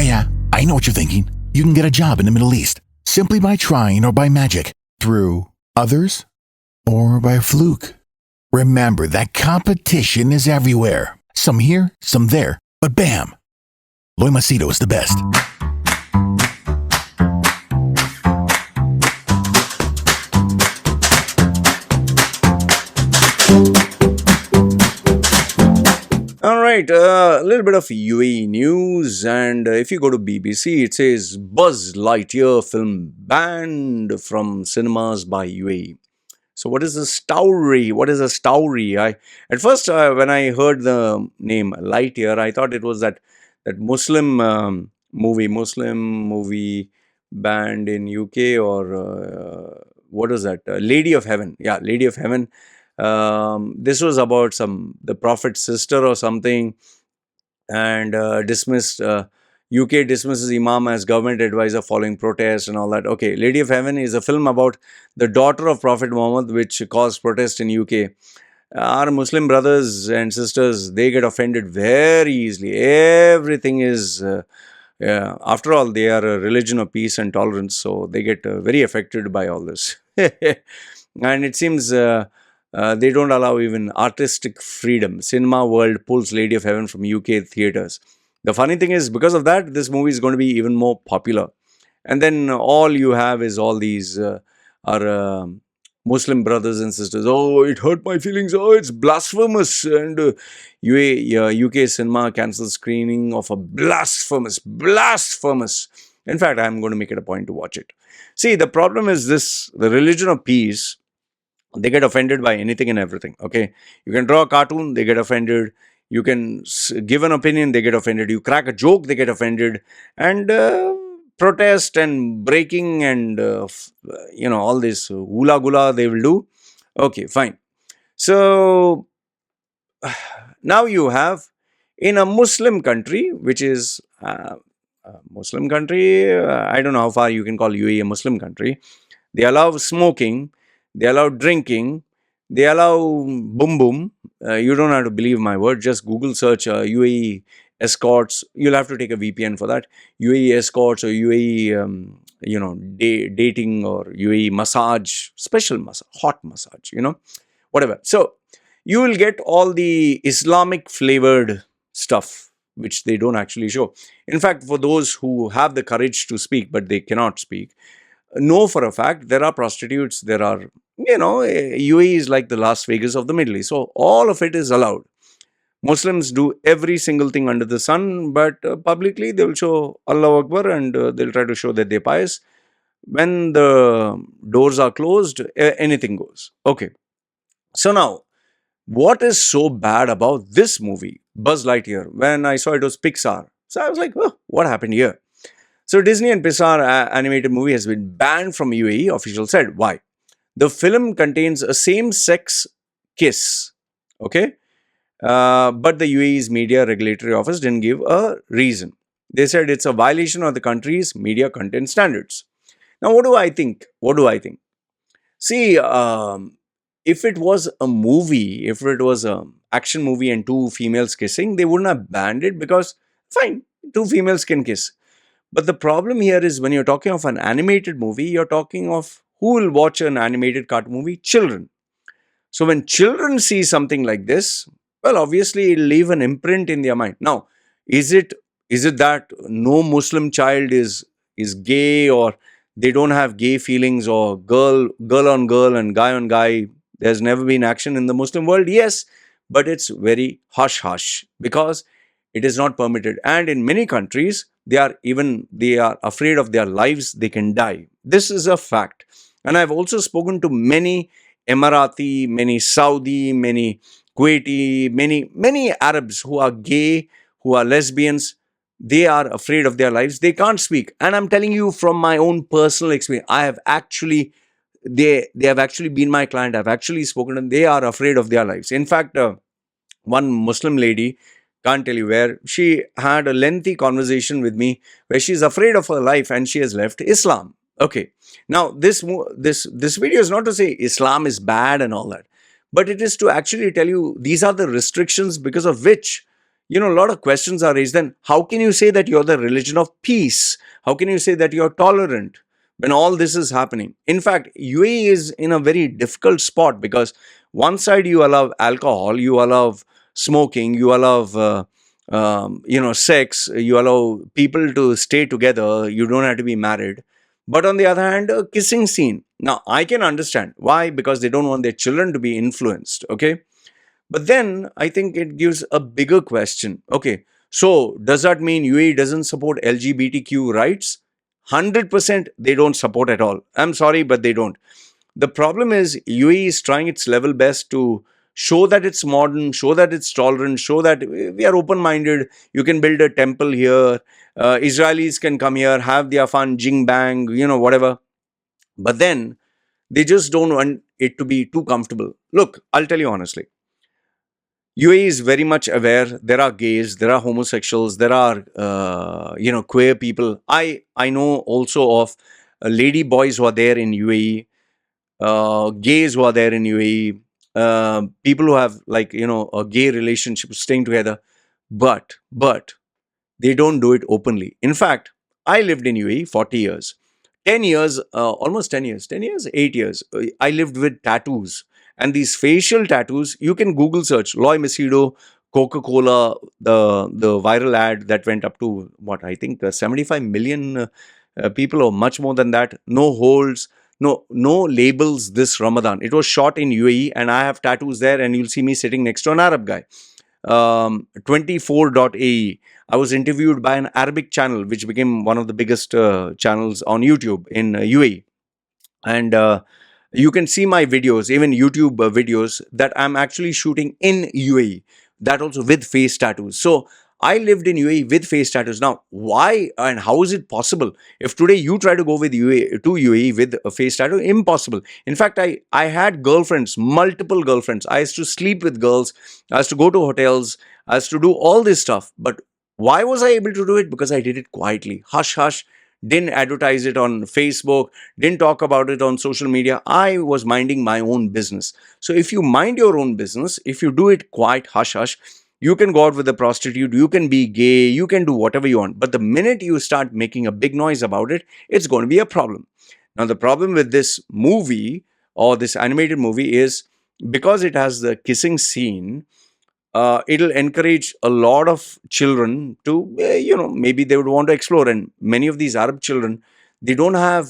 Yeah, I know what you're thinking. You can get a job in the Middle East simply by trying or by magic, through others, or by fluke. Remember that competition is everywhere. Some here, some there, but bam! Machedo is the best. All right, a little bit of UAE news, and if you go to BBC, it says Buzz Lightyear film banned from cinemas by UAE. So, what is a story? What is a story? At first, when I heard the name Lightyear, I thought it was that Muslim movie banned in UK, or what is that? Lady of Heaven. Yeah, Lady of Heaven. This was about the prophet's sister or something, and dismissed. UK dismisses Imam as government advisor following protests and all that. Okay, Lady of Heaven is a film about the daughter of Prophet Muhammad, which caused protest in UK. Our Muslim brothers and sisters, they get offended very easily. Everything is, after all, they are a religion of peace and tolerance, so they get very affected by all this. And it seems they don't allow even artistic freedom. Cinema World pulls Lady of Heaven from UK theatres. The funny thing is, because of that, this movie is going to be even more popular. And then all you have is all these our Muslim brothers and sisters. Oh, it hurt my feelings. Oh, it's blasphemous. And UK cinema cancels screening of a blasphemous. In fact, I'm going to make it a point to watch it. See, the problem is this: the religion of peace. They get offended by anything and everything. Okay, you can draw a cartoon, they get offended. You can give an opinion, they get offended. You crack a joke, they get offended, and protest and breaking and all this hula gula they will do. Okay, fine. So now you have in a Muslim country, which is a Muslim country. I don't know how far you can call UAE a Muslim country. They allow smoking. They allow drinking. They allow boom boom. You don't have to believe my word. Just Google search UAE escorts. You'll have to take a VPN for that. UAE escorts or UAE, dating or UAE massage, special massage, hot massage, whatever. So you will get all the Islamic flavored stuff, which they don't actually show. In fact, for those who have the courage to speak, but they cannot speak, know for a fact there are prostitutes, there are, UAE is like the Las Vegas of the Middle East. So all of it is allowed. Muslims do every single thing under the sun, but publicly they will show Allah Akbar and they'll try to show that they're pious. When the doors are closed, anything goes. Okay. So now, what is so bad about this movie, Buzz Lightyear? When I saw it was Pixar. So I was like, oh, what happened here? So Disney and Pixar animated movie has been banned from UAE, officials said. Why? The film contains a same-sex kiss. Okay? But the UAE's media regulatory office didn't give a reason. They said it's a violation of the country's media content standards. Now, what do I think? See, if it was a movie, if it was an action movie and two females kissing, they wouldn't have banned it because, fine, two females can kiss. But the problem here is when you're talking of an animated movie, you're talking of who will watch an animated cartoon movie? Children. So when children see something like this, well, obviously it'll leave an imprint in their mind. Now, is it that no Muslim child is gay, or they don't have gay feelings, or girl on girl and guy on guy? There's never been action in the Muslim world. Yes, but it's very hush because it is not permitted. And in many countries, they are afraid of their lives. They can die. This is a fact. And I've also spoken to many Emirati, many Saudi, many Kuwaiti, many Arabs who are gay, who are lesbians. They are afraid of their lives. They can't speak. And I'm telling you from my own personal experience, they have actually been my client. I've actually spoken to them. They are afraid of their lives. In fact, one Muslim lady, can't tell you where, she had a lengthy conversation with me where she's afraid of her life and she has left Islam. Okay. Now, this video is not to say Islam is bad and all that, but it is to actually tell you these are the restrictions because of which a lot of questions are raised. Then how can you say that you're the religion of peace? How can you say that you're tolerant when all this is happening? In fact, UAE is in a very difficult spot, because one side you allow alcohol, you allow smoking, you allow sex, you allow people to stay together, you don't have to be married. But on the other hand, a kissing scene. Now I can understand why, because they don't want their children to be influenced. Okay, but then I think it gives a bigger question. Okay, so does that mean UAE doesn't support LGBTQ rights? 100% they don't support at all. I'm sorry, but they don't. The problem is UAE is trying its level best to show that it's modern, show that it's tolerant, show that we are open minded. You can build a temple here. Israelis can come here, have their fun, jing bang, whatever. But then they just don't want it to be too comfortable. Look, I'll tell you honestly. UAE is very much aware. There are gays, there are homosexuals, there are queer people. I know also of lady boys who are there in UAE, gays who are there in UAE, people who have a gay relationship staying together, but they don't do it openly. In fact, I lived in UAE 40 years. 10 years, almost 10 years, 10 years, 8 years, I lived with tattoos. And these facial tattoos, you can Google search Loy Machedo, Coca-Cola, the viral ad that went up to what I think 75 million people, or much more than that. No holds, no labels this Ramadan. It was shot in UAE, and I have tattoos there, and you'll see me sitting next to an Arab guy. 24.ae. I was interviewed by an Arabic channel, which became one of the biggest channels on YouTube in UAE. And you can see my videos, even YouTube videos, that I'm actually shooting in UAE, that also with face tattoos. So I lived in UAE with face tattoos. Now, why and how is it possible? If today you try to go with UAE with a face tattoo, impossible. In fact, I had girlfriends, multiple girlfriends. I used to sleep with girls. I used to go to hotels. I used to do all this stuff. But why was I able to do it? Because I did it quietly, hush hush. Didn't advertise it on Facebook, didn't talk about it on social media. I was minding my own business. So if you mind your own business, if you do it quiet, hush hush, you can go out with a prostitute, you can be gay, you can do whatever you want. But the minute you start making a big noise about it, it's going to be a problem. Now, the problem with this movie or this animated movie is, because it has the kissing scene, it'll encourage a lot of children to, maybe they would want to explore. And many of these Arab children, they don't have,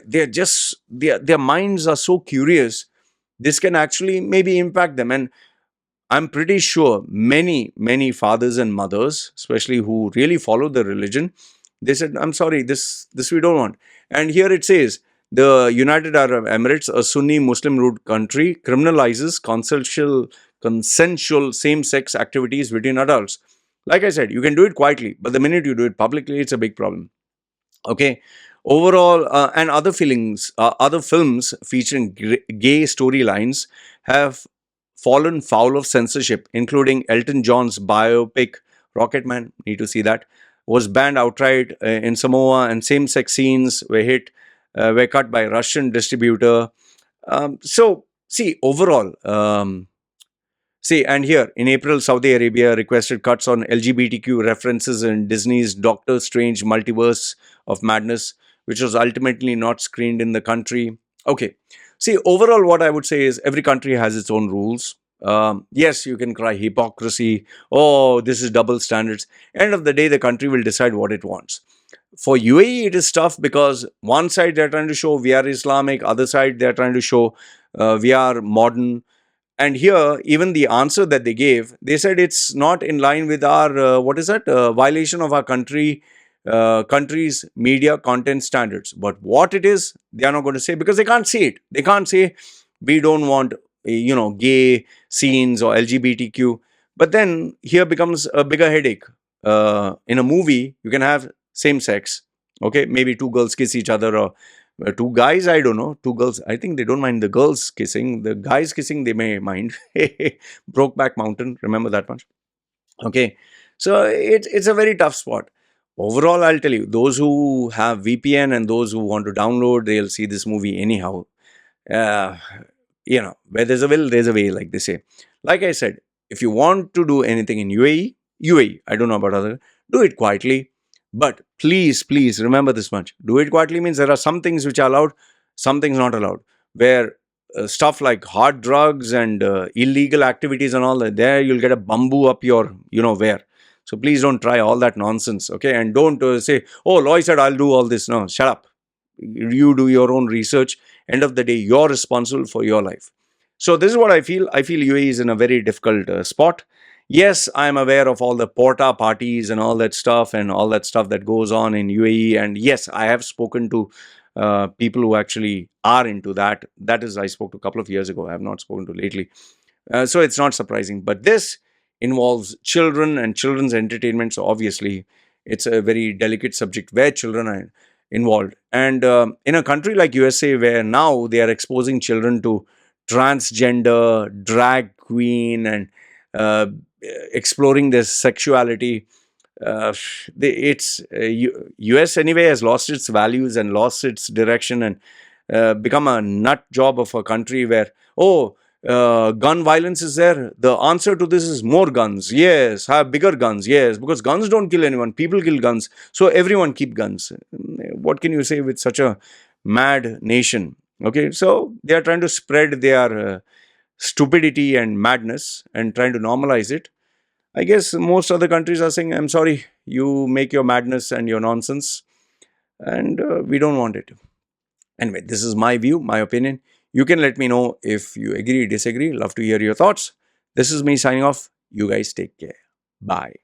they're just, their minds are so curious. This can actually maybe impact them. And I'm pretty sure many fathers and mothers, especially who really follow the religion, they said, I'm sorry, this we don't want. And here it says, the United Arab Emirates, a Sunni Muslim-ruled country, criminalizes consensual same-sex activities between adults. Like I said, you can do it quietly, but the minute you do it publicly, it's a big problem. Okay. Overall, and other films featuring gay storylines have fallen foul of censorship, including Elton John's biopic Rocketman. Need to see that. Was banned outright in Samoa, and same-sex scenes were cut by Russian distributor. So, see, overall, see, and here in April, Saudi Arabia requested cuts on LGBTQ references in Disney's Doctor Strange Multiverse of Madness, which was ultimately not screened in the country. Okay. See, overall, what I would say is every country has its own rules. Yes, you can cry hypocrisy. Oh, this is double standards. End of the day, the country will decide what it wants. For UAE, it is tough because one side they're trying to show we are Islamic, other side they're trying to show we are modern. And here, even the answer that they gave, they said it's not in line with our, violation of our country's media content standards. But what it is, they are not going to say, because they can't see it. They can't say, we don't want, gay scenes or LGBTQ. But then here becomes a bigger headache. In a movie, you can have same sex. Okay, maybe two girls kiss each other, or two guys, I don't know. Two girls, I think they don't mind the girls kissing. The guys kissing, they may mind. Brokeback Mountain, remember that much? Okay, so it's a very tough spot. Overall, I'll tell you, those who have VPN and those who want to download, they'll see this movie anyhow. Where there's a will, there's a way, like they say. Like I said, if you want to do anything in UAE, UAE, I don't know about other, do it quietly. But please, please remember this much. Do it quietly means there are some things which are allowed, some things not allowed. Where stuff like hard drugs and illegal activities and all that, there you'll get a bamboo up your, where. So please don't try all that nonsense, okay? And don't say, oh, Loy said I'll do all this. No, shut up. You do your own research. End of the day, you're responsible for your life. So this is what I feel. I feel UAE is in a very difficult spot. Yes, I'm aware of all the porta parties and all that stuff that goes on in UAE. And yes, I have spoken to people who actually are into that. That is, I spoke to a couple of years ago. I have not spoken to lately. So it's not surprising. But this involves children and children's entertainment. So obviously, it's a very delicate subject where children are involved. And in a country like USA, where now they are exposing children to transgender, drag queen, and exploring their sexuality, US anyway has lost its values and lost its direction and become a nut job of a country where, gun violence is there. The answer to this is more guns. Yes, have bigger guns. Yes, because guns don't kill anyone. People kill guns. So everyone keep guns. What can you say with such a mad nation? Okay, so they are trying to spread their stupidity and madness and trying to normalize it. I guess most other countries are saying, I'm sorry, you make your madness and your nonsense, and we don't want it. Anyway, this is my view, my opinion. You can let me know if you agree, disagree. Love to hear your thoughts. This is me signing off. You guys take care. Bye.